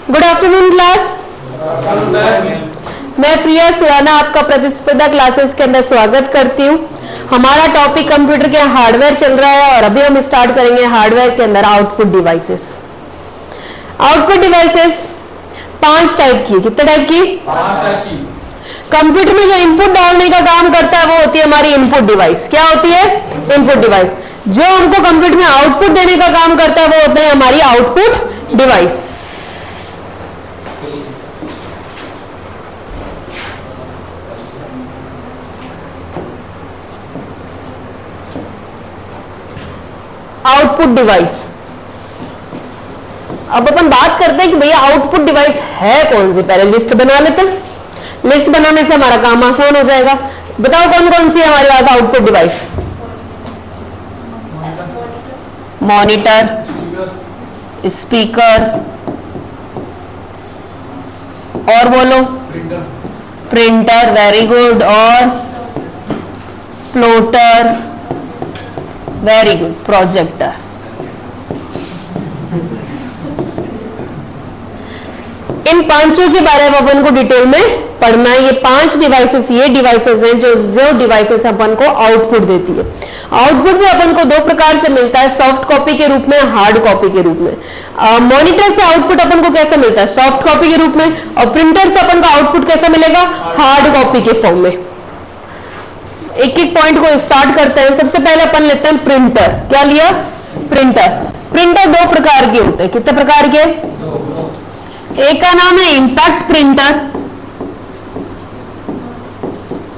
Good afternoon class. मैं प्रिया सुराना आपका प्रतिस्पर्धा क्लासेस के अंदर स्वागत करती हूँ। हमारा टॉपिक कंप्यूटर के हार्डवेयर चल रहा है और अभी हम स्टार्ट करेंगे हार्डवेयर के अंदर output devices. Output devices 5 type की। कितने टाइप की? 5 टाइप की। कंप्यूटर में जो इनपुट डालने का काम करता है वो होती है हमारी इनपुट डिवाइस। क्या होती है? Input device. जो हमको कंप्यूटर में आउटपुट देने का काम करता है वो होता है हमारी आउटपुट डिवाइस। Output device. अब अपन बात करते हैं कि भैया आउटपुट डिवाइस है कौन सी। पहले लिस्ट बना लेते हैं। लिस्ट बनाने से हमारा काम आसान हो जाएगा। बताओ कौन कौन सी है हमारे पास आउटपुट डिवाइस? मॉनिटर, स्पीकर, और बोलो प्रिंटर, वेरी गुड, और फ्लोटर, वेरी गुड, प्रोजेक्टर। इन पांचों के बारे में अपन को डिटेल में पढ़ना है। ये 5 डिवाइसेस ये डिवाइसेस हैं जो डिवाइसेस अपन को आउटपुट देती है। आउटपुट भी अपन को 2 प्रकार से मिलता है, सॉफ्ट कॉपी के रूप में, हार्ड कॉपी के रूप में। मॉनिटर से आउटपुट अपन को कैसा मिलता है? सॉफ्ट कॉपी के रूप में। और प्रिंटर से अपन को आउटपुट कैसा मिलेगा? हार्ड कॉपी के फॉर्म में। एक एक पॉइंट को स्टार्ट करते हैं। सबसे पहले अपन लेते हैं प्रिंटर। क्या लिया? प्रिंटर। प्रिंटर 2 प्रकार के होते हैं। कितने प्रकार के? एक का नाम है इंपैक्ट प्रिंटर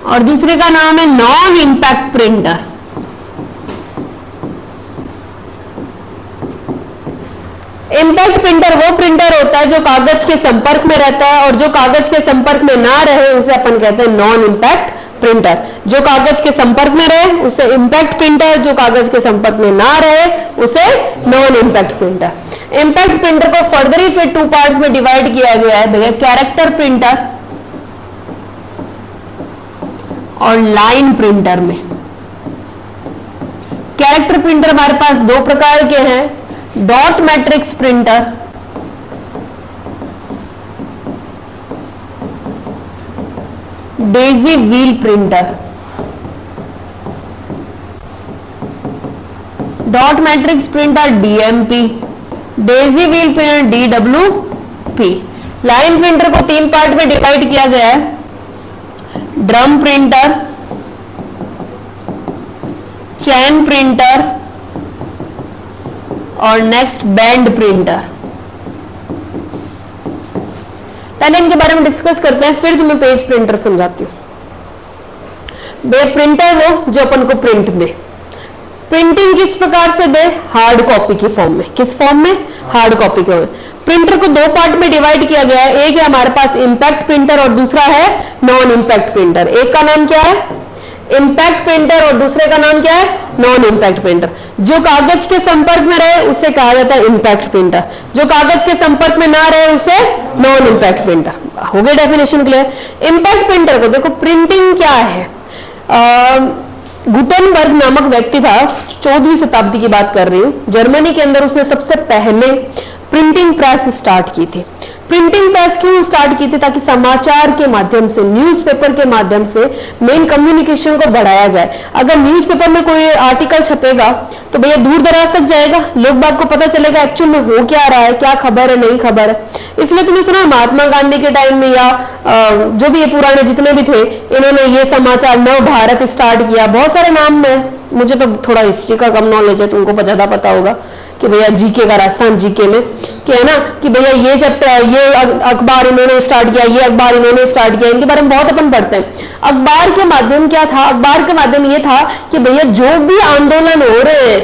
और दूसरे का नाम है non impact printer. Impact printer वो प्रिंटर होता है जो कागज के संपर्क में रहता है, और जो कागज के संपर्क में ना रहे उसे अपन कहते हैं नॉन इंपैक्ट प्रिंटर। जो कागज के संपर्क में रहे उसे इंपैक्ट प्रिंटर, जो कागज के संपर्क में ना रहे उसे non impact printer. Impact printer को फर्दर ही फिर 2 पार्ट्स में डिवाइड किया गया है भैया, कैरेक्टर प्रिंटर और लाइन प्रिंटर में। कैरेक्टर प्रिंटर हमारे पास 2 प्रकार के हैं, dot matrix printer daisy wheel printer. Dot matrix printer DMP, daisy wheel printer DWP. Line printer को 3 पार्ट में डिवाइड किया गया है, ड्रम प्रिंटर, चैन प्रिंटर और नेक्स्ट बैंड प्रिंटर। पहले इनके बारे में डिस्कस करते हैं, फिर तुम्हें पेज प्रिंटर समझाती हूं। वे प्रिंटर वो जो अपन को प्रिंट दे। प्रिंटिंग किस प्रकार से दे? हार्ड कॉपी की फॉर्म में। किस फॉर्म में? हार्ड कॉपी के। प्रिंटर को 2 पार्ट में डिवाइड किया गया है। एक है हमारे पास इंपैक्ट प्रिंटर और दूसरा है नॉन इंपैक्ट प्रिंटर। एक का नाम क्या है? इंपैक्ट प्रिंटर और दूसरे का नाम क्या है? Non impact printer. जो कागज के संपर्क में रहे उसे कहा जाता है इंपैक्ट प्रिंटर, जो कागज के संपर्क में ना रहे उसे नॉन इंपैक्ट प्रिंटर। हो गई डेफिनेशन क्लियर? इंपैक्ट प्रिंटर को देखो, प्रिंटिंग क्या है। गुटेनबर्ग नामक व्यक्ति था, 14वीं शताब्दी की बात कर रही हूं, जर्मनी के अंदर उसने सबसे पहले प्रिंटिंग प्रेस स्टार्ट की थी। प्रिंटिंग प्रेस क्यों स्टार्ट की थी? ताकि समाचार के माध्यम से, न्यूज़पेपर के माध्यम से मेन कम्युनिकेशन को बढ़ाया जाए। अगर न्यूज़पेपर में कोई आर्टिकल छपेगा तो भैया दूर दराज तक जाएगा, लोग बाग को पता चलेगा एक्चुअल में हो क्या रहा है, क्या खबर है, नहीं खबर है। इसलिए तुमने सुना महात्मा गांधी के टाइम में या जो भी ये पुराने जितने भी थे, इन्होंने ये समाचार नव भारत स्टार्ट किया। बहुत सारे नाम है, मुझे तो थोड़ा हिस्ट्री का कम नॉलेज है, तुमको ज्यादा पता होगा कि भैया जीके का, राजस्थान जीके में क्या है ना कि भैया ये चैप्टर, ये अखबार इन्होंने स्टार्ट किया, ये अखबार इन्होंने स्टार्ट किया। इनके बारे में बहुत अपन पढ़ते हैं। अखबार के माध्यम क्या था? अखबार के माध्यम ये था कि भैया जो भी आंदोलन हो रहे हैं,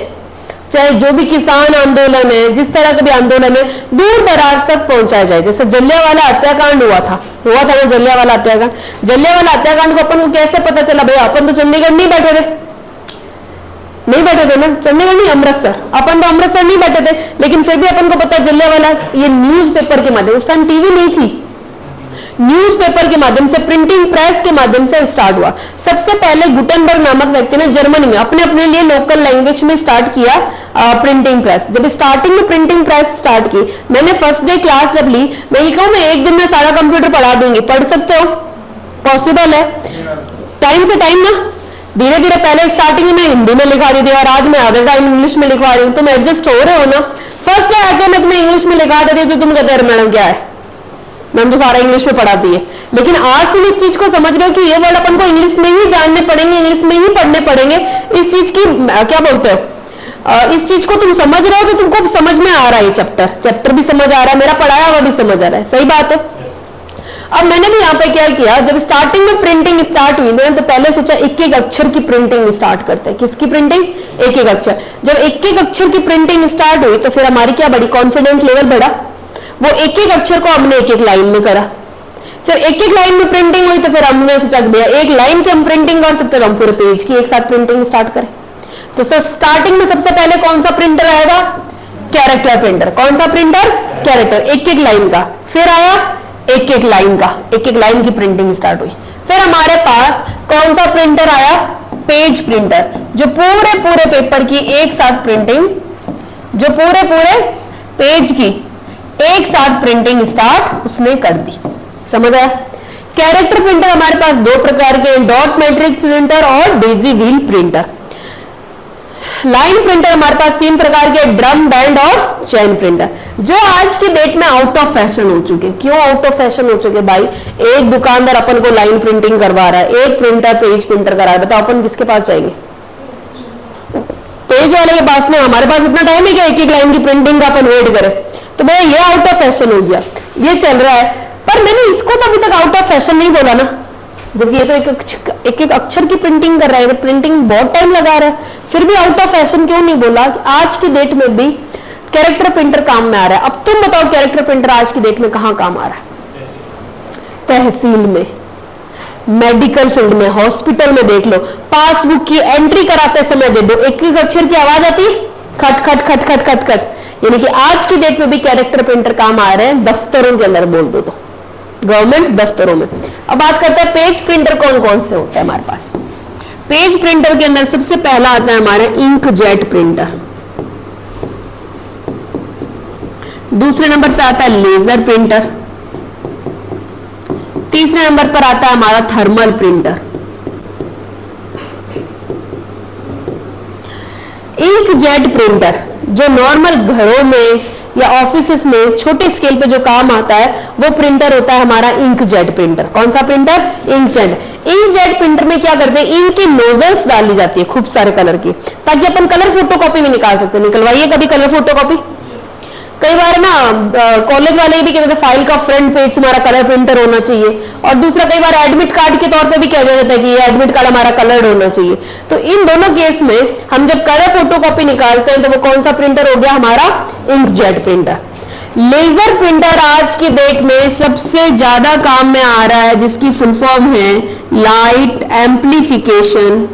चाहे जो भी किसान आंदोलन है, जिस तरह का भी आंदोलन है, दूर दराज तक पहुंचाया जाए। जैसे जलियांवाला हत्याकांड हुआ था ना, जलियांवाला हत्याकांड। जलियांवाला हत्याकांड को अपन को कैसे पता चला? भैया अपन तो चंडीगढ़ नहीं बैठे थे ना, चंडीगढ़ नहीं, अमृतसर। अपन तो अमृतसर नहीं बैठे थे, लेकिन फिर भी अपन को पता जलियांवाला, ये न्यूज़पेपर के माध्यम। उस टाइम टीवी नहीं थी, न्यूज़पेपर के माध्यम से, प्रिंटिंग प्रेस के माध्यम से स्टार्ट हुआ। सबसे पहले गुटेनबर्ग नामक व्यक्ति ने जर्मनी में अपने अपने लिए लोकल लैंग्वेज में स्टार्ट किया प्रिंटिंग प्रेस। जब स्टार्टिंग में प्रिंटिंग प्रेस स्टार्ट की, मैंने फर्स्ट डे क्लास जब ली, मैं ये कहूँ मैं एक दिन में सारा कंप्यूटर पढ़ा दूंगी, पढ़ सकते हो? पॉसिबल है? टाइम से टाइम ना, धीरे धीरे, पहले स्टार्टिंग में हिंदी में लिखा दी थी और आज मैं आधा टाइम इंग्लिश में लिखवा रही हूँ, तुम एडजस्ट हो रहे हो ना? फर्स्ट डे आके मैं तुम्हें इंग्लिश में लिखा देती तो तुम कहते हैं मैडम क्या है, मैम तो सारा इंग्लिश में पढ़ाती है। लेकिन आज तुम इस चीज को समझ रहे हो कि ये वर्ड अपन को इंग्लिश में ही जानने पड़ेंगे, इंग्लिश में ही पढ़ने पड़ेंगे। इस चीज की क्या बोलते हो, इस चीज को तुम समझ रहे हो तो तुमको समझ में आ रहा है, चैप्टर भी समझ आ रहा है, मेरा पढ़ाया हुआ भी समझ आ रहा है, सही बात है। अब मैंने भी यहाँ पे क्या किया, जब स्टार्टिंग में प्रिंटिंग स्टार्ट हुई मैंने तो पहले सोचा एक एक अक्षर की प्रिंटिंग स्टार्ट करते हैं। किसकी प्रिंटिंग? एक एक अक्षर। जब एक एक अक्षर की प्रिंटिंग स्टार्ट हुई तो फिर हमारी क्या बड़ी, कॉन्फिडेंट लेवल बढ़ा। वो एक एक अक्षर को हमने एक एक लाइन में करा, फिर एक एक लाइन में प्रिंटिंग हुई तो फिर हमने सोचा कि भैया एक लाइन की हम प्रिंटिंग कर सकते, तो हम पूरे पेज की एक साथ प्रिंटिंग स्टार्ट करें। तो सर स्टार्टिंग में सबसे पहले कौन सा प्रिंटर आएगा? Character printer. कौन सा प्रिंटर? कैरेक्टर, एक एक लाइन का। फिर आया एक एक लाइन का, एक एक लाइन की प्रिंटिंग स्टार्ट हुई। फिर हमारे पास कौन सा प्रिंटर आया? पेज प्रिंटर, जो पूरे पूरे पेपर की एक साथ प्रिंटिंग, जो पूरे पूरे पेज की एक साथ प्रिंटिंग स्टार्ट उसने कर दी। समझ आया? कैरेक्टर प्रिंटर हमारे पास दो प्रकार के, डॉट मैट्रिक्स प्रिंटर और Daisy wheel printer. Line printer हमारे पास तीन प्रकार के, ड्रम, बैंड और चेन प्रिंटर, जो आज की डेट में आउट ऑफ फैशन हो चुके। क्यों आउट ऑफ फैशन हो चुके भाई? एक दुकानदार अपन को लाइन प्रिंटिंग करवा रहा है, एक प्रिंटर पेज प्रिंटर करा रहा है, बताओ अपन किसके पास जाएंगे? पेज वाले के पास ना। हमारे पास इतना टाइम है कि एक एक लाइन की प्रिंटिंग का अपन वेट करें? तो भैया ये आउट ऑफ फैशन हो गया, ये चल रहा है। पर मैंने इसको तो अभी तक आउट ऑफ फैशन नहीं बोला ना, जब ये तो एक एक अक्षर की प्रिंटिंग कर रहा है, प्रिंटिंग बहुत टाइम लगा रहा है, फिर भी आउट ऑफ फैशन क्यों नहीं बोला? आज की डेट में भी कैरेक्टर प्रिंटर काम में आ रहा है। अब तुम बताओ कैरेक्टर प्रिंटर आज की डेट में कहां काम आ रहा है? तहसील में, मेडिकल फील्ड में, हॉस्पिटल में देख लो, पासबुक की एंट्री कराते समय दे दो, एक एक अक्षर की आवाज आती है, खट खट खट खट खट खट। यानी कि आज की डेट में भी कैरेक्टर प्रिंटर काम आ रहे हैं, दफ्तरों के अंदर बोल दो तो, गवर्नमेंट दफ्तरों में। अब बात करते हैं पेज प्रिंटर कौन कौन से होते हैं हमारे पास। पेज प्रिंटर के अंदर सबसे पहला आता है हमारा इंकजेट प्रिंटर, दूसरे नंबर पे आता है लेजर प्रिंटर, तीसरे नंबर पर आता है हमारा थर्मल प्रिंटर। इंकजेट प्रिंटर जो नॉर्मल घरों में या ऑफिसेस में छोटे स्केल पे जो काम आता है वो प्रिंटर होता है हमारा इंकजेट प्रिंटर। कौन सा प्रिंटर? इंकजेट। इंकजेट प्रिंटर में क्या करते हैं, इंक की नोजल्स डाली जाती है खूब सारे कलर की, ताकि अपन कलर फोटोकॉपी भी निकाल सकते हैं। निकलवाइए कभी कलर फोटोकॉपी। कई बार ना कॉलेज वाले भी कहते थे फाइल का फ्रंट पेज तुम्हारा कलर प्रिंटर होना चाहिए, और दूसरा कई बार एडमिट कार्ड के तौर पे भी कह देते हैं कि ये एडमिट कार्ड हमारा कलर्ड होना चाहिए। तो इन दोनों केस में हम जब कलर फोटोकॉपी निकालते हैं तो वो कौन सा प्रिंटर हो गया हमारा? Inkjet printer. लेजर प्रिंटर आज की डेट में सबसे ज्यादा काम में आ रहा है, जिसकी फुल फॉर्म है light amplification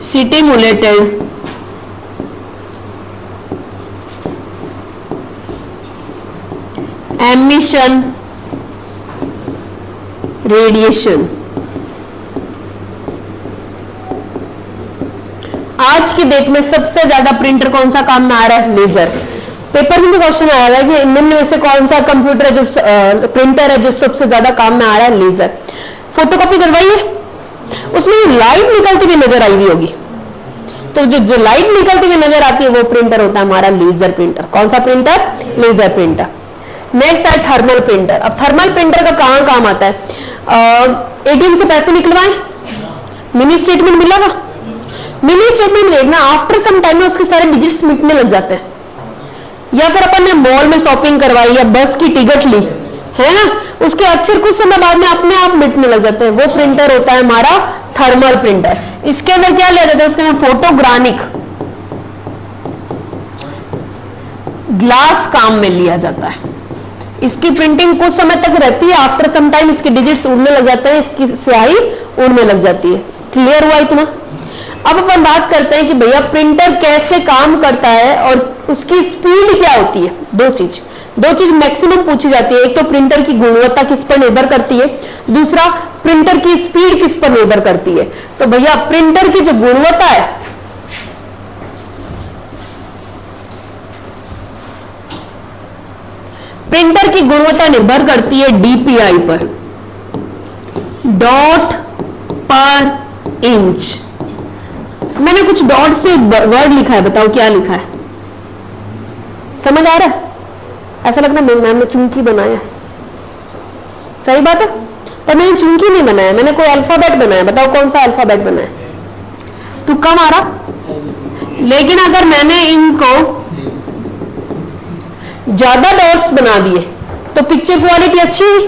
stimulated emission radiation. आज की डेट में सबसे ज्यादा प्रिंटर कौन सा काम में आ रहा है? लेजर। पेपर में भी क्वेश्चन आया था कि निम्न में से कौन सा कंप्यूटर है जो प्रिंटर है जो सबसे ज्यादा काम में आ रहा है? लेजर। फोटोकॉपी करवाइए, उसमें लाइट निकलती हुई नजर आई हुई होगी, तो जो लाइट निकलती हुई नजर आती है वो प्रिंटर होता है हमारा लेजर प्रिंटर। कौन सा प्रिंटर? Laser printer. नेक्स्ट है थर्मल प्रिंटर। अब थर्मल प्रिंटर का कहां काम आता है? एटीएम से पैसे निकलवाएं, मिनी स्टेटमेंट मिला था, मिनी स्टेटमेंट देखना आफ्टर सम टाइम में उसके सारे डिजिट्स मिटने लग जाते हैं। या फिर अपन ने मॉल में शॉपिंग करवाई या बस की टिकट ली है ना, उसके अक्षर कुछ समय बाद में अपने आप मिटने लग जाते हैं, वो प्रिंटर होता है हमारा थर्मल प्रिंटर। इसके अंदर क्या लिया जाता है? उसके अंदर फोटोग्रानिक ग्लास काम में लिया जाता है। इसकी प्रिंटिंग कुछ समय तक रहती है, आफ्टर सम टाइम इसके डिजिट्स उड़ने लग जाते हैं, इसकी स्याही उड़ने लग जाती है। क्लियर हुआ इतना? अब अपन बात करते हैं कि भैया प्रिंटर कैसे काम करता है और उसकी स्पीड क्या होती है। दो चीज मैक्सिमम पूछी जाती है। एक तो प्रिंटर की गुणवत्ता किस पर निर्भर करती है, दूसरा प्रिंटर की स्पीड किस पर निर्भर करती है। तो भैया प्रिंटर की जो गुणवत्ता है, प्रिंटर की गुणवत्ता निर्भर करती है डीपीआई पर, डॉट पर इंच। मैंने कुछ डॉट से वर्ड लिखा है, बताओ क्या लिखा है, समझ आ रहा है? ऐसा लगना मैम ने चुंकी बनाया है, सही बात है, पर मैंने चुंकी नहीं बनाया, मैंने कोई अल्फाबेट बनाया। बताओ कौन सा अल्फाबेट बनाया? तुक्का मारा। लेकिन अगर मैंने इनको ज्यादा डॉट्स बना दिए तो पिक्चर क्वालिटी अच्छी हुई।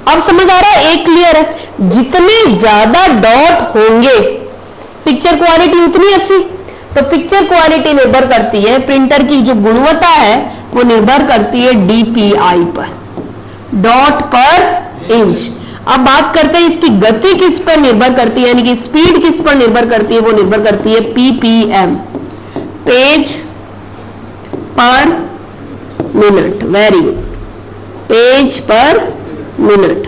अब समझ आ रहा है? एक क्लियर है, जितने ज्यादा डॉट होंगे पिक्चर क्वालिटी उतनी अच्छी। तो पिक्चर क्वालिटी निर्भर करती है, प्रिंटर की जो गुणवत्ता है वो निर्भर करती है डीपीआई पर, डॉट पर इंच। अब बात करते हैं इसकी गति किस पर निर्भर करती है, यानी कि स्पीड किस पर निर्भर करती है, वो निर्भर करती है पीपीएम, पेज पर मिनट। वेरी गुड, पेज पर मिनट।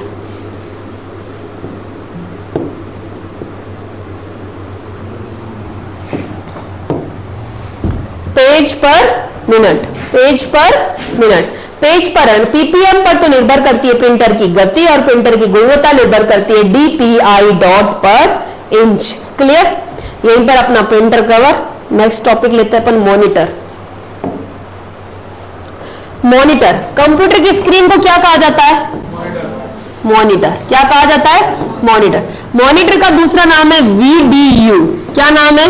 पेज पर मिनट, पेज पर मिनट, पेज पर पीपीएम पर तो निर्भर करती है प्रिंटर की गति और प्रिंटर की गुणवत्ता निर्भर करती है डीपीआई, डॉट पर इंच। क्लियर? यहीं पर अपना प्रिंटर कवर। नेक्स्ट टॉपिक लेते हैं अपन मॉनिटर। मॉनिटर, कंप्यूटर की स्क्रीन को क्या कहा जाता है? मॉनिटर। क्या कहा जाता है? मॉनिटर। मॉनिटर का दूसरा नाम है वीडीयू। क्या नाम है?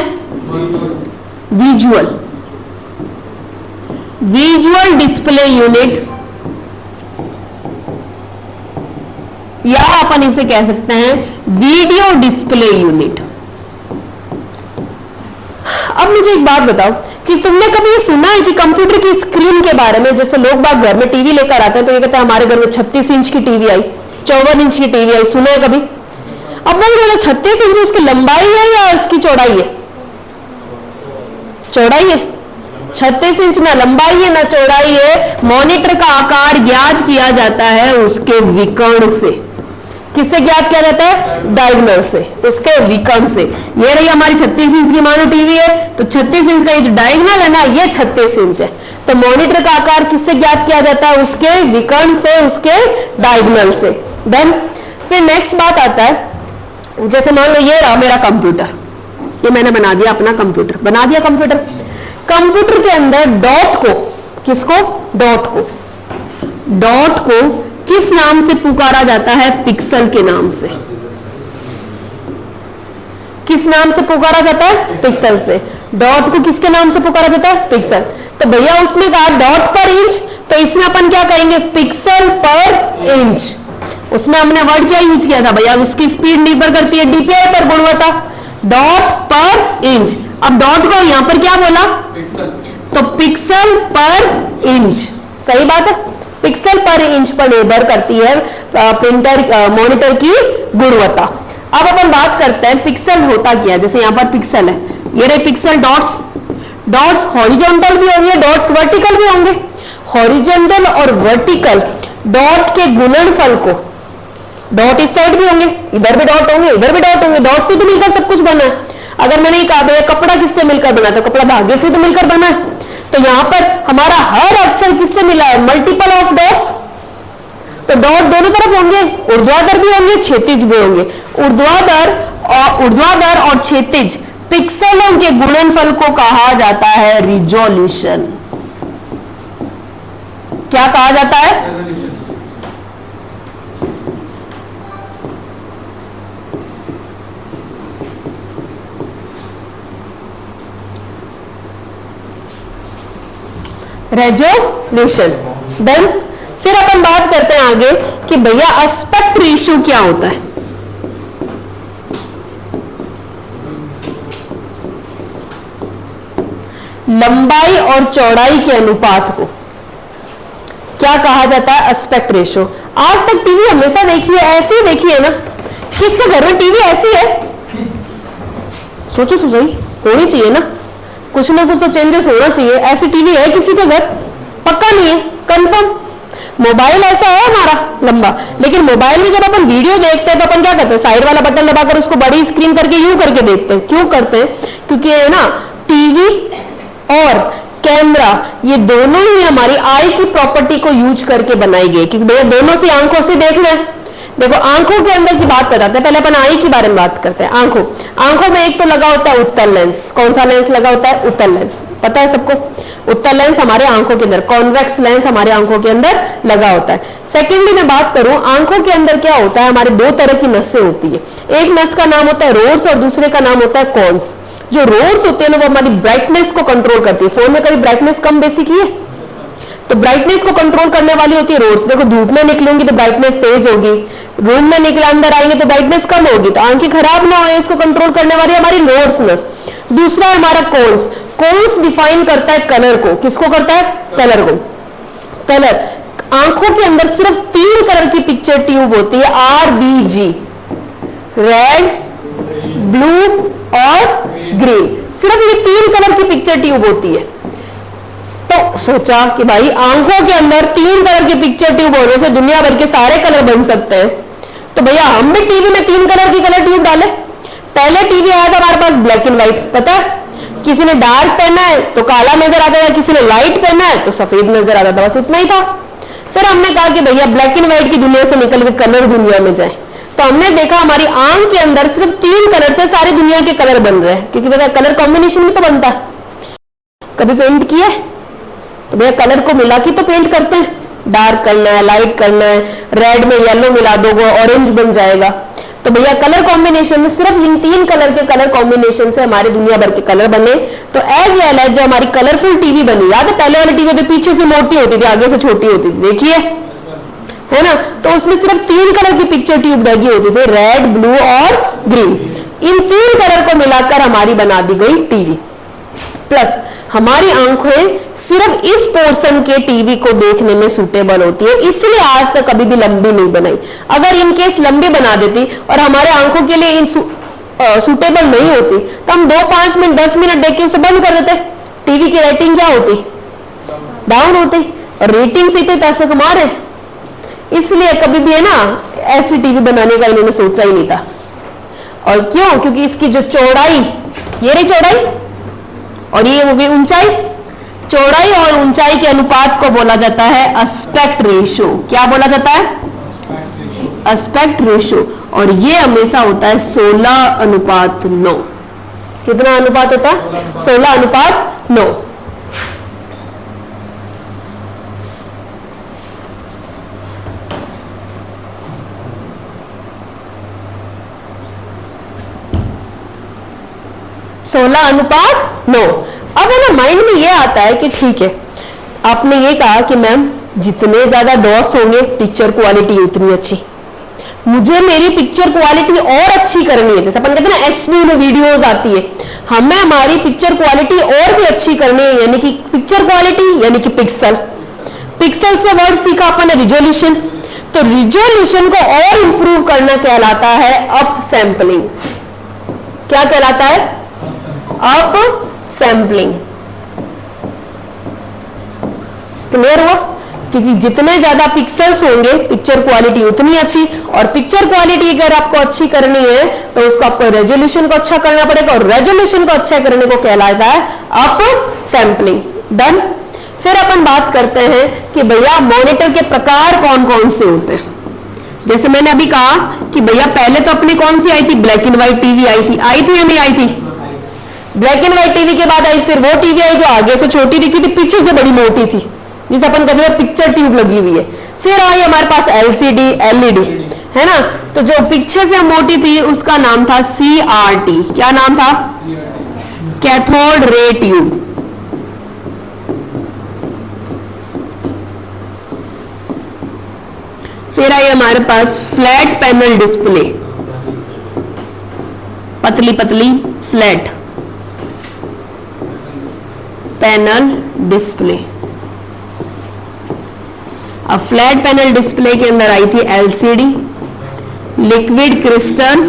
विजुअल डिस्प्ले यूनिट, या अपन इसे कह सकते हैं वीडियो डिस्प्ले यूनिट। अब मुझे एक बात बताओ कि तुमने कभी ये सुना है कि कंप्यूटर की स्क्रीन के बारे में, जैसे लोग बाग घर में टीवी लेकर आते हैं तो ये कहते हैं हमारे घर में 36 इंच की टीवी आई, 54 इंच की टीवी आई, सुना है कभी? अब वो 36 इंच उसकी लंबाई है या उसकी चौड़ाई है? चौड़ाई है। 36 इंच ना लंबाई है ना चौड़ाई है। मॉनिटर का आकार ज्ञात किया जाता है उसके विकर्ण से। किससे ज्ञात किया जाता है? डायगोनल से, उसके विकर्ण से। ये रही हमारी 36 इंच की मानो टीवी है, तो 36 इंच का ये जो डायगोनल है ना, ये 36 इंच है। तो मॉनिटर का आकार किससे ज्ञात किया जाता है? उसके विकर्ण से, उसके डायगोनल से। देन फिर नेक्स्ट बात आता है, जैसे मान लो ये रहा मेरा कंप्यूटर, ये मैंने बना दिया अपना कंप्यूटर, बना दिया कंप्यूटर। कंप्यूटर के अंदर डॉट को, किसको? डॉट को किस नाम से पुकारा जाता है? पिक्सल के नाम से। किस नाम से पुकारा जाता है? पिक्सल से। डॉट को किसके नाम से पुकारा जाता है? पिक्सल। तो भैया उसने कहा डॉट पर इंच, तो इसमें अपन क्या कहेंगे? पिक्सल पर इंच। उसमें हमने वर्ड क्या यूज किया था भैया? उसकी स्पीड निर्भर करती है डीपीआई पर, गुणवत्ता, डॉट पर इंच। अब डॉट को यहां पर क्या बोला? पिक्सल। तो पिक्सल पर इंच, सही बात है। पिक्सल पर इंच पर निर्भर करती है प्रिंटर मॉनिटर की गुणवत्ता। अब अपन बात करते हैं पिक्सल होता क्या। जैसे यहां पर पिक्सल है, ये रहे पिक्सल। डॉट्स हॉरिजॉन्टल भी होंगे, डॉट्स वर्टिकल भी होंगे। हॉरिजॉन्टल और वर्टिकल डॉट के गुणनफल को, डॉट इस साइड भी होंगे, इधर भी डॉट होंगे, इधर भी डॉट होंगे। डॉट से तो मिलकर सब कुछ बना है। अगर मैंने कहा भैया कपड़ा किससे मिलकर बना, तो कपड़ा धागे से तो मिलकर बना है। तो यहां पर हमारा हर अक्षर किससे मिला है? Multiple of dots. तो डॉट दोनों तरफ होंगे, ऊर्ध्वाधर भी होंगे, क्षैतिज भी होंगे। ऊर्ध्वाधर और क्षैतिज पिक्सलों के गुणनफल को कहा जाता है रिजोल्यूशन। क्या कहा जाता है? रेजोल्यूशन। देन फिर अपन बात करते हैं आगे कि भैया एस्पेक्ट रेशियो क्या होता है। लंबाई और चौड़ाई के अनुपात को क्या कहा जाता है? Aspect ratio. आज तक टीवी हमेशा देखी है, ऐसी देखी है ना? किसके घर में टीवी ऐसी है? सोचो तो सही, होनी चाहिए ना कुछ तो चेंजेस होना चाहिए। ऐसी टीवी है किसी के घर? पक्का नहीं है, कंफर्म। मोबाइल ऐसा है हमारा लंबा, लेकिन मोबाइल में जब अपन वीडियो देखते हैं तो अपन क्या करते हैं, साइड वाला बटन दबाकर उसको बड़ी स्क्रीन करके यूं करके देखते हैं। क्यों करते हैं? क्योंकि है ना, टीवी और कैमरा ये दोनों ही हमारी आई की प्रॉपर्टी को यूज करके बनाई गई, क्योंकि भैया दोनों से आंखों से देखना है। देखो आंखों के अंदर की बात बताते हैं, पहले अपन आई के बारे में बात करते हैं। आंखों में एक तो लगा होता है उत्तल लेंस। कौन सा लेंस लगा होता है? उत्तल लेंस। पता है सबको? उत्तल लेंस हमारे आंखों के अंदर, कॉन्वेक्स लेंस हमारे आंखों के अंदर लगा होता है। सेकेंडली मैं बात करूं, आंखों के अंदर क्या होता है, हमारे दो तरह की नसें होती है। एक नस का नाम होता है रोड्स और दूसरे का नाम होता है कॉन्स। जो रोड्स होते हैं ना वो हमारी ब्राइटनेस को कंट्रोल करती है। फोन में कभी ब्राइटनेस कम बेसी की है? तो ब्राइटनेस को कंट्रोल करने वाली होती है रोड्स। देखो धूप में निकलूंगी तो ब्राइटनेस तेज होगी, रूम में निकला अंदर आएंगे तो ब्राइटनेस कम होगी। तो आंखें खराब ना हो इसको कंट्रोल करने वाली हमारी रोड्स नस। दूसरा है हमारा कोन्स। कोन्स डिफाइन करता है कलर को। किसको करता है? कलर को। कलर, आंखों के अंदर सिर्फ 3 कलर की पिक्चर ट्यूब होती है, RBG, रेड, ब्लू और ग्रीन। सिर्फ ये 3 कलर की पिक्चर ट्यूब होती है। तो सोचा कि भाई आंखों के अंदर 3 कलर की पिक्चर ट्यूब होने से दुनिया भर के सारे कलर बन सकते हैं, तो भैया हम भी टीवी में 3 कलर की कलर ट्यूब डाले। पहले टीवी आया था हमारे पास ब्लैक एंड व्हाइट, पता है? किसी ने डार्क पहना है तो काला नजर आता था, किसी ने लाइट पहना है तो सफेद नजर आता था, बस इतना ही था। फिर हमने कहा कि भैया ब्लैक एंड व्हाइट की दुनिया से निकल के कलर दुनिया में जाए। तो हमने देखा हमारी आंख के अंदर सिर्फ 3 कलर से सारी दुनिया के कलर बन रहे हैं, क्योंकि भैया कलर कॉम्बिनेशन भी तो बनता है। कभी पेंट किया है? तो भैया कलर को मिला के तो पेंट करते हैं। डार्क करना है, लाइट करना है, रेड में येलो मिला दो ऑरेंज बन जाएगा। तो भैया कलर कॉम्बिनेशन में सिर्फ इन 3 कलर के कलर कॉम्बिनेशन से हमारे दुनिया भर के कलर बने। तो एज वेल एज जो हमारी कलरफुल टीवी बनी, याद है पहले वाली टीवी तो पीछे से मोटी होती थी, आगे से छोटी होती थी, देखिए है ना? तो उसमें सिर्फ 3 कलर की पिक्चर ट्यूब लगी होती थी, रेड, ब्लू और ग्रीन। इन 3 कलर को मिलाकर हमारी बना दी गई टीवी। प्लस हमारी आंखें सिर्फ इस पोर्शन के टीवी को देखने में सूटेबल होती है, इसलिए आज तक कभी भी लंबी नहीं बनाई। अगर इनकेस लंबी बना देती और हमारे आंखों के लिए सूटेबल नहीं होती तो हम 2, 5 मिनट 10 मिनट देख के उसे बंद कर देते। टीवी की रेटिंग क्या होती? डाउन होती। और रेटिंग से तो पैसे कमा रहे, इसलिए कभी भी है ना ऐसी टीवी बनाने का इन्होंने सोचा ही नहीं था। और क्यों? क्योंकि इसकी जो चौड़ाई, ये रही चौड़ाई और ये हो गई ऊंचाई। चौड़ाई और ऊंचाई के अनुपात को बोला जाता है एस्पेक्ट रेशियो। क्या बोला जाता है? Aspect ratio. और ये हमेशा होता है 16:9। कितना अनुपात होता है? 16:9। सोलह अनुपात 9। अब है ना माइंड में ये आता है कि ठीक है, आपने ये कहा कि मैम जितने ज्यादा डॉट्स होंगे पिक्चर क्वालिटी उतनी अच्छी। मुझे मेरी पिक्चर क्वालिटी और अच्छी करनी है, जैसे अपन कहते हैं ना HD में वीडियोस आती है, हमें हमारी पिक्चर क्वालिटी और भी अच्छी करनी है, यानी कि पिक्चर क्वालिटी यानी कि पिक्सल। पिक्सल से वर्ड सीखा अपन ने रिजोल्यूशन। तो रिजोल्यूशन को और इंप्रूव करना कहलाता है अप सैंपलिंग। क्या कहलाता है? Up sampling. क्लियर हुआ? क्योंकि जितने ज्यादा पिक्सल्स होंगे पिक्चर क्वालिटी उतनी अच्छी, और पिक्चर क्वालिटी अगर आपको अच्छी करनी है तो उसको आपको रेजोल्यूशन को अच्छा करना पड़ेगा, और रेजोल्यूशन को अच्छा करने को कहलाता है अप सैंपलिंग। डन। फिर अपन बात करते हैं कि भैया मॉनिटर के प्रकार कौन कौन से होते हैं। जैसे मैंने अभी कहा कि भैया पहले तो अपनी कौन सी आई थी? ब्लैक एंड व्हाइट टीवी आई थी या नहीं आई थी? ब्लैक एंड व्हाइट टीवी के बाद आई फिर वो टीवी आई जो आगे से छोटी दिखी थी, पीछे से बड़ी मोटी थी, जिसे अपन कहते हैं पिक्चर ट्यूब लगी हुई है। फिर आई हमारे पास LCD, LED, है ना? तो जो पीछे से मोटी थी उसका नाम था CRT। क्या नाम था? Cathode ray tube. फिर आई हमारे पास फ्लैट पैनल डिस्प्ले, पतली पतली फ्लैट पैनल डिस्प्ले। अब फ्लैट पैनल डिस्प्ले के अंदर आई थी LCD, लिक्विड क्रिस्टल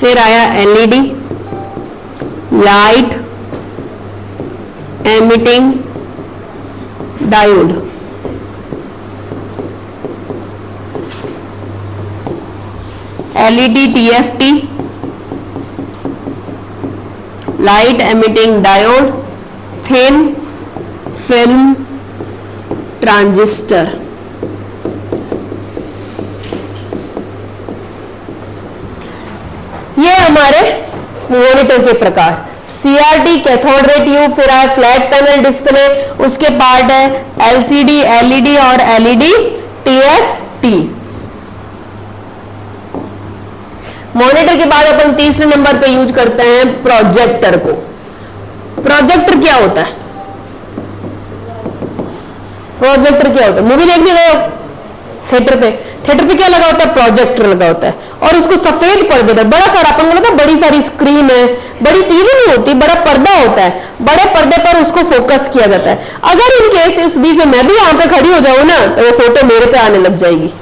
फिर आया LED, light emitting diode. LED TFT, light emitting diode, thin film transistor. ये हमारे मॉनिटर के प्रकार। सीआरटी कैथोड रे ट्यूब, फिर आए फ्लैट पैनल डिस्प्ले, उसके पार्ट है एलसीडी, एलईडी और एलईडी टीएफटी। मॉनिटर के बाद अपन तीसरे नंबर पे यूज करते हैं प्रोजेक्टर को। प्रोजेक्टर क्या होता है? प्रोजेक्टर क्या होता है? मूवी देखने गए हो थिएटर पे, थिएटर पे क्या लगा होता है? प्रोजेक्टर लगा होता है, और उसको सफेद पर्दे पर बड़ा सारा, अपन बोला था बड़ी सारी स्क्रीन है, बड़ी टीवी नहीं होती, बड़ा पर्दा होता है, बड़े पर्दे पर उसको फोकस किया जाता है। अगर इन केस इस बीच में मैं भी यहाँ पे खड़ी हो जाऊं ना, तो वो फोटो मेरे पे आने लग जाएगी।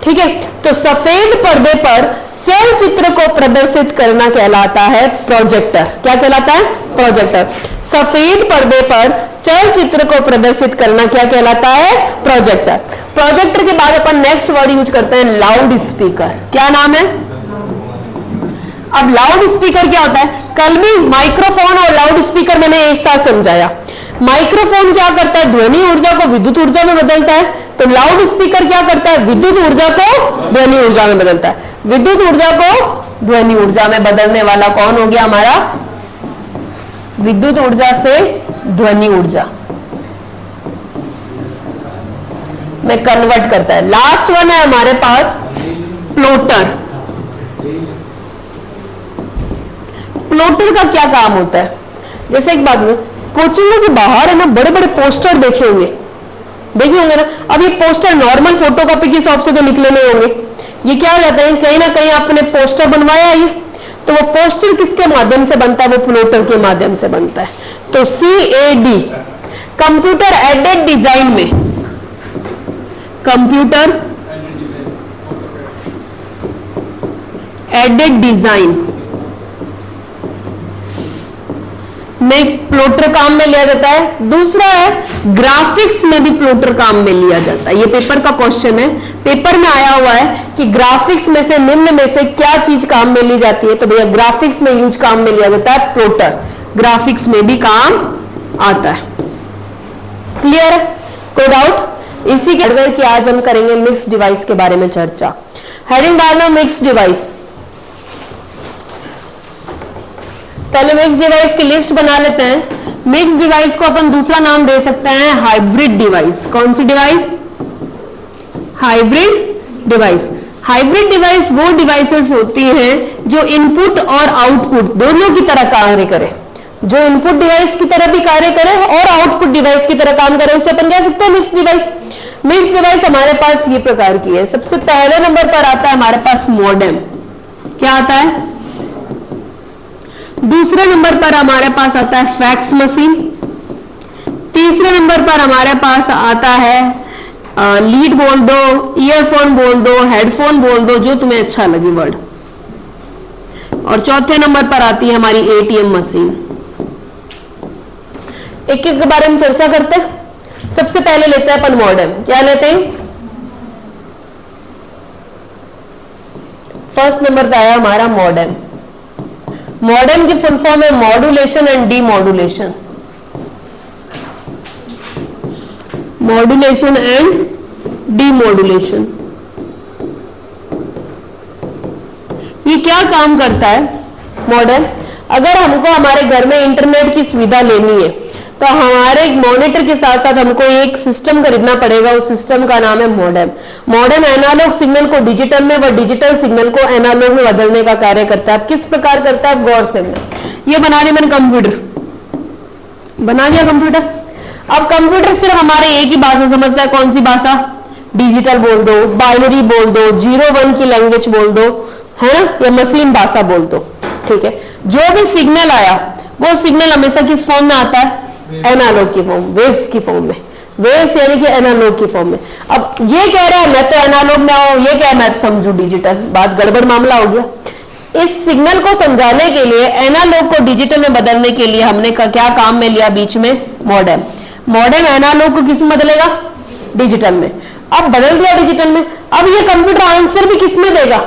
ठीक है, तो सफेद पर्दे पर चलचित्र को प्रदर्शित करना कहलाता है प्रोजेक्टर। क्या कहलाता है? प्रोजेक्टर। सफेद पर्दे पर चलचित्र को प्रदर्शित करना क्या कहलाता है? प्रोजेक्टर। प्रोजेक्टर के बाद अपन नेक्स्ट वर्ड यूज करते हैं लाउड स्पीकर। क्या नाम है? अब लाउड स्पीकर क्या होता है? कल भी माइक्रोफोन और लाउड स्पीकर मैंने एक साथ समझाया। माइक्रोफोन क्या करता है? ध्वनि ऊर्जा को विद्युत ऊर्जा में बदलता है। तो लाउड स्पीकर क्या करता है? विद्युत ऊर्जा को ध्वनि ऊर्जा में बदलता है। विद्युत ऊर्जा को ध्वनि ऊर्जा में बदलने वाला कौन हो गया हमारा? विद्युत ऊर्जा से ध्वनि ऊर्जा में कन्वर्ट करता है। लास्ट वन है हमारे पास प्लोटर। प्लोटर का क्या काम होता है? जैसे एक बात में कोचिंगों के बाहर है ना, बड़े बड़े पोस्टर देखे होंगे ना। अब ये पोस्टर नॉर्मल फोटोकॉपी की शॉप से तो निकले नहीं होंगे। ये क्या हो जाता है, कहीं ना कहीं आपने पोस्टर बनवाया है, तो वो पोस्टर किसके माध्यम से बनता है? वो प्लोटर के माध्यम से बनता है। तो CAD कंप्यूटर एडेड डिजाइन में, कंप्यूटर एडेड डिजाइन में प्लोटर काम में लिया जाता है। दूसरा है ग्राफिक्स में भी प्लोटर काम में लिया जाता है। ये पेपर का क्वेश्चन है, पेपर में आया हुआ है कि ग्राफिक्स में से निम्न में से क्या चीज काम में ली जाती है? तो भैया ग्राफिक्स में यूज काम में लिया जाता है प्लोटर। ग्राफिक्स में भी काम आता है। क्लियर है? कोई डाउट? इसी के हार्डवेयर की आज हम करेंगे मिक्स डिवाइस के बारे में चर्चा। हेडिंग डालना मिक्स डिवाइस। पहले मिक्स डिवाइस की लिस्ट बना लेते हैं। मिक्स डिवाइस को अपन दूसरा नाम दे सकते हैं हाइब्रिड डिवाइस। कौन सी device? Hybrid device. Hybrid device वो डिवाइसेस होती हैं जो इनपुट और आउटपुट दोनों की तरह कार्य करे। जो इनपुट डिवाइस की तरह भी कार्य करे और आउटपुट डिवाइस की तरह काम करे, उसे अपन कह सकते हैं मिक्स डिवाइस। मिक्स डिवाइस हमारे पास ये प्रकार की है। सबसे पहले नंबर पर आता है हमारे पास मॉडेम। क्या आता है? दूसरे नंबर पर हमारे पास आता है फैक्स मशीन। तीसरे नंबर पर हमारे पास आता है लीड बोल दो, ईयरफोन बोल दो, हेडफोन बोल दो, जो तुम्हें अच्छा लगे वर्ड। और चौथे नंबर पर आती है हमारी ATM मशीन। एक एक के बारे में चर्चा करते हैं। सबसे पहले लेते हैं अपन मॉडेम। क्या लेते हैं? फर्स्ट नंबर पे आया हमारा मॉडेम। मॉडेम की फुल फॉर्म है modulation and demodulation. Modulation and demodulation. ये क्या काम करता है मॉडेम? अगर हमको हमारे घर में इंटरनेट की सुविधा लेनी है तो हमारे मॉनिटर के साथ साथ हमको एक सिस्टम खरीदना पड़ेगा। उस सिस्टम का नाम है मॉडेम। मॉडेम एनालॉग सिग्नल को डिजिटल में व डिजिटल सिग्नल को एनालॉग में बदलने का कार्य करता है। किस प्रकार करता है? गौर से ये बना लिया मैंने कंप्यूटर, बना दिया कंप्यूटर। अब कंप्यूटर सिर्फ हमारे एक ही भाषा समझता है। कौन सी भाषा? डिजिटल बोल दो, बाइनरी बोल दो, 0-1 की लैंग्वेज बोल दो, है ना, या मशीन भाषा बोल दो। ठीक है, जो भी सिग्नल आया वो सिग्नल हमेशा किस फॉर्म में आता है? एनालॉग की फॉर्म, वेव्स की फॉर्म में। वेव्स यानी कि एनालॉग की फॉर्म में। अब ये कह रहा है मैं तो एनालॉग में आऊं, ये कह रहा है मैं तो समझू डिजिटल। बात गड़बड़ मामला हो गया। इस सिग्नल को समझाने के लिए एनालॉग को डिजिटल में बदलने के लिए हमने क्या काम में लिया बीच में, मॉडेम। मॉडेम एनालॉग को किस में बदलेगा, डिजिटल में। अब बदल दिया डिजिटल में, अब ये कंप्यूटर आंसर भी किस में देगा,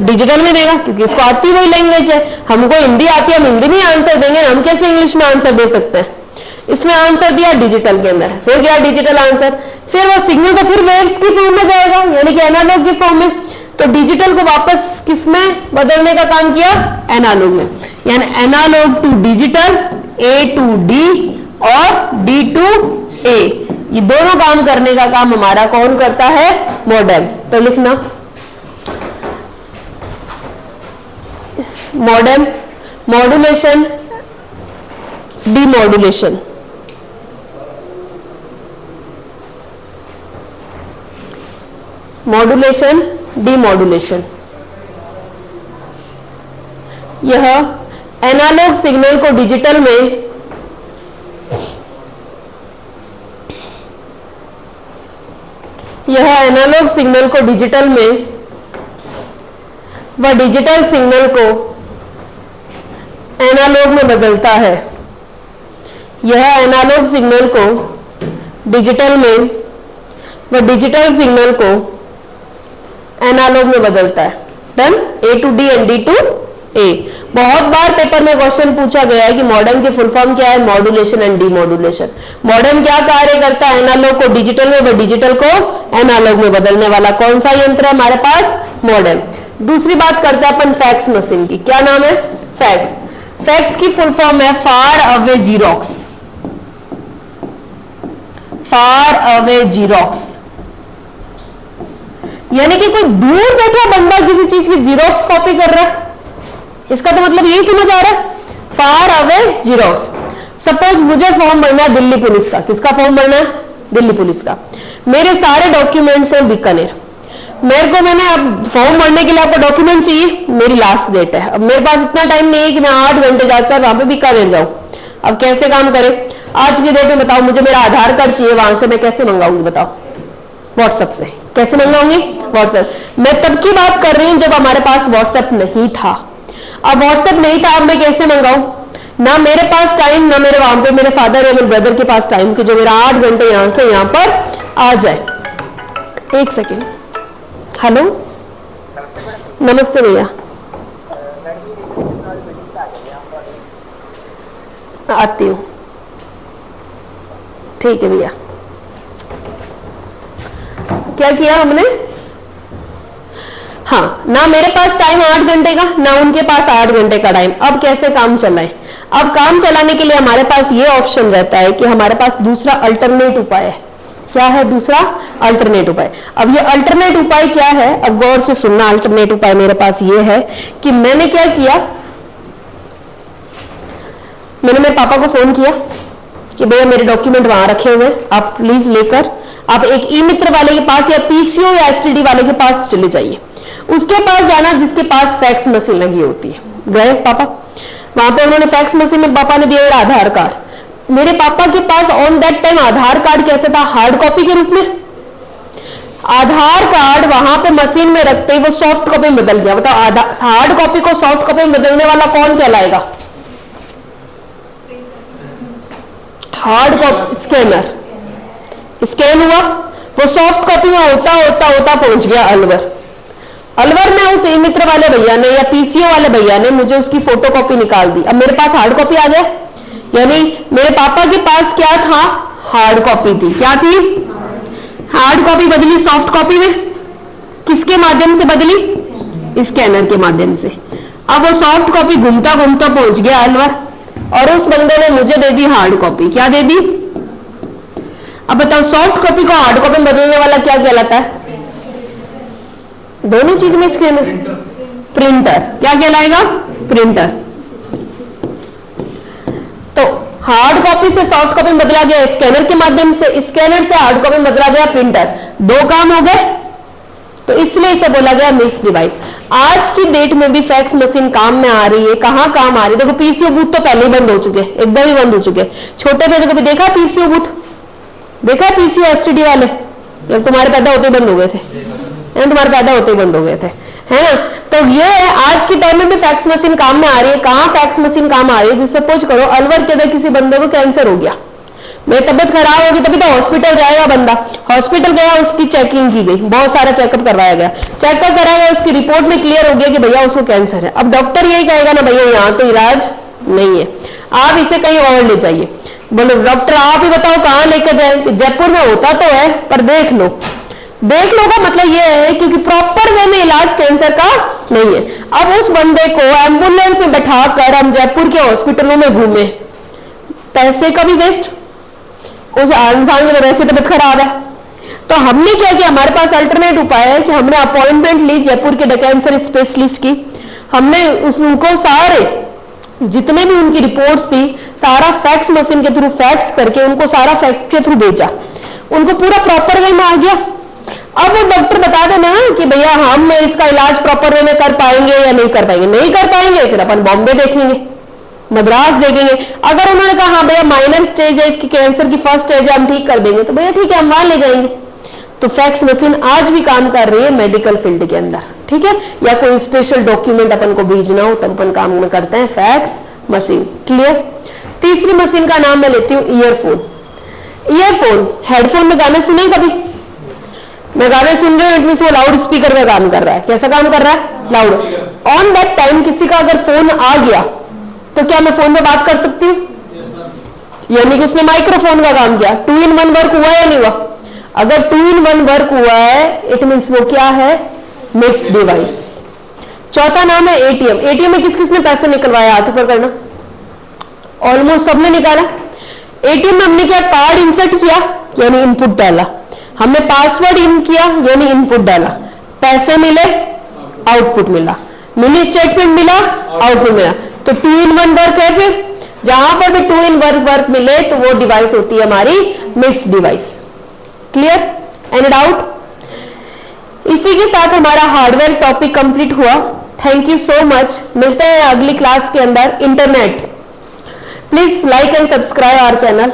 डिजिटल में देगा, क्योंकि इसको आती वही लैंग्वेज है। हमको हिंदी आती है, हम हिंदी में आंसर देंगे, हम कैसे इंग्लिश में आंसर दे सकते हैं। इसने आंसर दिया डिजिटल के अंदर, फिर क्या डिजिटल आंसर, फिर वो सिग्नल तो फिर वेव्स की फॉर्म में जाएगा, यानी कि एनालॉग की फॉर्म में। तो डिजिटल को वापस किस में बदलने का काम किया, एनालॉग में। यानी analog to digital, A to D और डी टू ए, ये दोनों काम करने का काम हमारा कौन करता है, मॉडेम। तो लिखना modem, modulation, demodulation. Modulation, demodulation, यह एनालॉग सिग्नल को डिजिटल में एनालॉग सिग्नल को डिजिटल में व डिजिटल सिग्नल को एनालॉग में बदलता है। यह एनालॉग सिग्नल को डिजिटल में व डिजिटल सिग्नल को एनालॉग में बदलता है। Done, A to D and D to A. बहुत बार पेपर में क्वेश्चन पूछा गया है कि मॉडेम की फुल फॉर्म क्या है, मॉड्यूलेशन एंड डीमॉड्यूलेशन। मॉडेम क्या कार्य करता है, एनालॉग को डिजिटल में व डिजिटल को एनालॉग में बदलने वाला कौन सा यंत्र है हमारे पास, मॉडेम। दूसरी बात करते हैं अपन फैक्स मशीन की। क्या नाम है, फैक्स। फैक्स की फुल फॉर्म है far away xerox, far away xerox. यानी कि कोई दूर बैठा बंदा किसी चीज की जीरोक्स कॉपी कर रहा है, इसका तो मतलब यही समझ आ रहा है, फार अवे जीरोक्स। सपोज मुझे फॉर्म भरना है दिल्ली पुलिस का। किसका फॉर्म भरना है, दिल्ली पुलिस का। मेरे सारे डॉक्यूमेंट्स हैं बीकानेर। मैंने अब फॉर्म भरने के लिए आपको डॉक्यूमेंट चाहिए, मेरी लास्ट डेट है। अब मेरे पास इतना टाइम नहीं है कि मैं 8 घंटे जाकर वहां पे बीकानेर जाऊं। अब कैसे काम करें, आज की डेट में बताओ, मुझे मेरा आधार कार्ड चाहिए, वहां से मैं कैसे मंगाऊंगी बताओ, व्हाट्सएप से। कैसे मंगाऊंगी, व्हाट्सएप। मैं तब की बात कर रही हूं जब हमारे पास व्हाट्सएप नहीं था। अब व्हाट्सएप नहीं था, अब मैं कैसे मंगाऊं, ना मेरे पास टाइम, ना मेरे वहां पे मेरे फादर या मेरे ब्रदर के पास टाइम कि जो मेरा 8 घंटे यहां से यहां पर आ जाए। एक सेकेंड, हेलो, नमस्ते भैया। आती हूँ, ठीक है भैया। क्या किया हमने, हाँ, ना मेरे पास टाइम 8 घंटे का, ना उनके पास 8 घंटे का टाइम। अब कैसे काम चलाएं, अब काम चलाने के लिए हमारे पास ये ऑप्शन रहता है कि हमारे पास दूसरा अल्टरनेट उपाय है। क्या है दूसरा अल्टरनेट उपाय। अब ये अल्टरनेट उपाय क्या है, अब गौर से सुनना। अल्टरनेट उपाय मेरे पास ये है कि मैंने क्या किया, मैंने मेरे पापा को फोन किया कि भैया मेरे डॉक्यूमेंट वहां रखे हुए, आप प्लीज लेकर आप एक ई मित्र वाले के पास या पीसीओ या एसटीडी वाले के पास चले जाइए। उसके पास जाना जिसके पास फैक्स मशीन लगी होती है। गए पापा, वहां पे उन्होंने फैक्स मशीन में पापा ने दिया मेरा आधार कार्ड। मेरे पापा के pass on that time Aadhaar card कैसे था, हार्ड कॉपी के रूप में। आधार कार्ड वहां पे मशीन में रखते ही वो सॉफ्ट कॉपी में बदल गया। बताओ हार्ड कॉपी को सॉफ्ट कॉपी में बदलने वाला कौन कहलाएगा, हार्ड कॉपी स्कैनर। स्कैन हुआ, वो सॉफ्ट कॉपी में होता होता होता पहुंच गया अलवर। अलवर में उस ई मित्र वाले भैया ने या पीसीओ वाले भैया ने मुझे उसकी फोटोकॉपी निकाल दी। अब मेरे पास हार्ड कॉपी आ गया, यानी मेरे पापा के पास क्या था, हार्ड कॉपी थी। क्या थी, हार्ड कॉपी बदली सॉफ्ट कॉपी में। किसके माध्यम से बदली, स्कैनर के माध्यम से। अब वो सॉफ्ट कॉपी घूमता घूमता पहुंच गया अलवर और उस बंदे ने मुझे दे दी हार्ड कॉपी। क्या दे दी, अब बताओ सॉफ्ट कॉपी को हार्ड कॉपी में बदलने वाला क्या कहलाता है, दोनों चीज में स्कैनर, प्रिंटर। क्या कहलाएगा, प्रिंटर। तो हार्ड कॉपी से सॉफ्ट कॉपी में बदला गया स्कैनर के माध्यम से, स्कैनर से हार्ड कॉपी में बदला गया प्रिंटर। दो काम हो गए, तो इसलिए इसे बोला गया मिक्स डिवाइस। आज की डेट में भी फैक्स मशीन काम में आ रही है। कहाँ काम आ रही है, देखो पीसीओ बूथ तो पहले ही बंद हो चुके, एकदम ही बंद हो चुके। छोटे थे तो कभी देखा पीसीओ बूथ, देखा पीसीओ एसटीडी वाले, जब तुम्हारे पैदा होते ही बंद हो गए थे, तुम्हारे पैदा होते ही बंद हो गए थे, है ना। तो तो ये है, आज के टाइम में भी फैक्स मशीन काम में आ रही है। कहाँ फैक्स मशीन काम आ रही है? जिससे सपोज करो अलवर के अंदर किसी बंदे को कैंसर हो गया, मेरी तबियत खराब होगी तभी तो हॉस्पिटल जाएगा बंदा। हॉस्पिटल गया, उसकी चेकिंग की गई, बहुत सारा चेकअप करवाया गया, चेकअप कराया, उसकी रिपोर्ट में क्लियर हो गया कि भैया उसको कैंसर है। अब डॉक्टर यही कहेगा ना, भैया यहाँ तो इलाज नहीं है, आप इसे कहीं और ले जाइए। बोलो डॉक्टर आप ही बताओ कहाँ लेकर जाए? जयपुर में होता तो है पर देख लो। देख लो का मतलब ये है क्योंकि प्रॉपर वे में इलाज कैंसर का नहीं है। अब उस बंदे को एम्बुलेंस में बैठा कर हम जयपुर के हॉस्पिटलों में घूमे, पैसे का भी वेस्ट, उस इंसान की वैसे तबियत खराब है। तो हमने क्या किया, हमारे पास अल्टरनेट उपाय है कि हमने अपॉइंटमेंट ली जयपुर के कैंसर स्पेशलिस्ट की। हमने उनको सारे जितने भी उनकी रिपोर्ट्स थी सारा फैक्स मशीन के थ्रू फैक्स करके उनको सारा फैक्स के थ्रू भेजा, उनको पूरा प्रॉपर वे में आ गया। अब वो डॉक्टर बता देना कि भैया हम इसका इलाज प्रॉपर वे में कर पाएंगे या नहीं कर पाएंगे। नहीं कर पाएंगे फिर अपन बॉम्बे देखेंगे, मद्रास देखेंगे। अगर उन्होंने कहा हाँ भैया माइनर स्टेज है इसकी, कैंसर की फर्स्ट स्टेज है, हम ठीक कर देंगे, तो भैया ठीक है हम वहां ले जाएंगे। तो फैक्स मशीन आज भी काम कर रही है मेडिकल फील्ड के अंदर, ठीक है। या कोई स्पेशल डॉक्यूमेंट अपन को भेजना हो तब अपन काम में करते हैं फैक्स मशीन। क्लियर। तीसरी मशीन का नाम मैं लेती हूँ ईयरफोन। ईयरफोन, हेडफोन में गाने सुने कभी? मैं गाने सुन रही हूँ, इट मींस वो लाउड स्पीकर का काम कर रहा है। कैसा काम कर रहा है? लाउड। ऑन दैट टाइम किसी का अगर फोन आ गया तो क्या मैं फोन में बात कर सकती हूँ? यानी कि उसने माइक्रोफोन का काम किया। 2 in 1 वर्क हुआ या नहीं हुआ? अगर 2 in 1 वर्क हुआ है इट मींस वो क्या है? Mix device. चौथा नाम है एटीएम। एटीएम में किस किसने पैसे निकलवाया? हाथ ऊपर करना। ऑलमोस्ट सबने निकाला। एटीएम में हमने क्या? कार्ड इंसर्ट किया यानी इनपुट डाला, हमने पासवर्ड इन किया यानी इनपुट डाला, पैसे मिले आउटपुट मिला, मिनी स्टेटमेंट मिला आउटपुट मिला। तो 2 in 1 वर्क है। फिर जहां पर भी 2 in 1 वर्क मिले तो वो डिवाइस होती है हमारी mix device. Clear? Any doubt? इसी के साथ हमारा हार्डवेयर टॉपिक कंप्लीट हुआ। Thank you so much. मिलते हैं अगली क्लास के अंदर। Internet, please like and subscribe our channel.